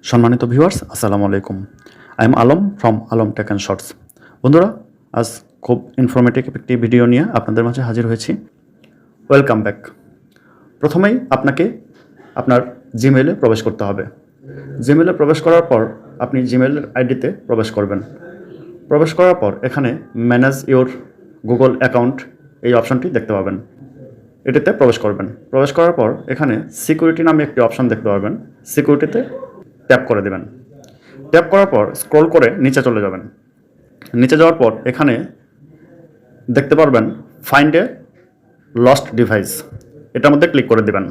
সম্মানিত ভিউয়ার্স, আসসালামু আলাইকুম। I am Alam from Alam tech and shorts. বন্ধুরা, আজ খুব ইনফরমেটিভ একটি ভিডিও নিয়ে আপনাদের মাঝে হাজির হয়েছি। Welcome back. প্রথমেই আপনাকে আপনার জিমেইলে প্রবেশ করতে হবে। জিমেইলে প্রবেশ করার পর আপনি জিমেইলের আইডিতে প্রবেশ করবেন। প্রবেশ করার পর এখানে ম্যানেজ ইওর গুগল অ্যাকাউন্ট এই অপশনটি দেখতে পাবেন। এটিতে প্রবেশ করবেন। প্রবেশ করার পর এখানে সিকিউরিটি নামে একটি অপশন দেখতে পাবেন। সিকিউরিটিতে ট্যাপ করে দেবেন। ট্যাপ করার পর স্ক্রল করে নিচে চলে যাবেন। নিচে যাওয়ার পর এখানে দেখতে পারবেন ফাইন্ড এ লস্ট ডিভাইস, এটার মধ্যে ক্লিক করে দেবেন।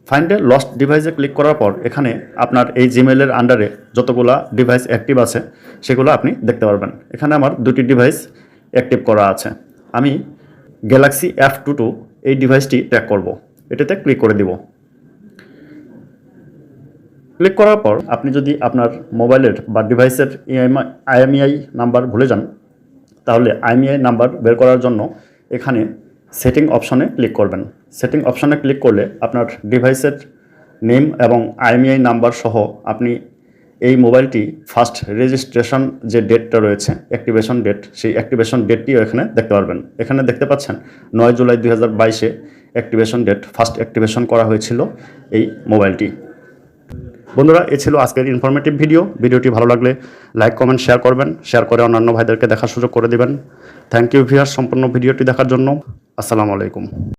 ফাইন্ড এ লস্ট ডিভাইসে ক্লিক করার পর এখানে আপনার এই জিমেইলের আন্ডারে যতগুলা ডিভাইস অ্যাক্টিভ আছে সেগুলো আপনি দেখতে পারবেন। এখানে আমার দুটি ডিভাইস অ্যাক্টিভ করা আছে। আমি গ্যালাক্সি F22 এই ডিভাইসটি ট্র্যাক করব। এটাতে ক্লিক করে দিব। ক্লিক করার পর আপনি যদি আপনার মোবাইলের বা ডিভাইসের IMEI নাম্বার ভুলে যান, তাহলে IMEI নাম্বার বের করার জন্য এখানে সেটিং অপশনে ক্লিক করবেন। সেটিং অপশনে ক্লিক করলে আপনার ডিভাইসের নেম এবং IMEI নাম্বার সহ আপনি এই মোবাইলটি ফার্স্ট রেজিস্ট্রেশন যে ডেটটা রয়েছে, অ্যাক্টিভেশন ডেট, সেই অ্যাক্টিভেশন ডেটটিও এখানে দেখতে পারবেন। এখানে দেখতে পাচ্ছেন 9 জুলাই 2022-এ অ্যাক্টিভেশন ডেট, ফার্স্ট অ্যাক্টিভেশন করা হয়েছিল এই মোবাইলটি। বন্ধুরা, এ ছিল আজকের ইনফরমেটিভ ভিডিও। ভিডিওটি ভালো লাগলে লাইক, কমেন্ট, শেয়ার করবেন। শেয়ার করে অন্যান্য ভাইদেরকে দেখার সুযোগ করে দিবেন। থ্যাংক ইউ ভিউয়ার্স সম্পূর্ণ ভিডিওটি দেখার জন্য। আসসালামু আলাইকুম।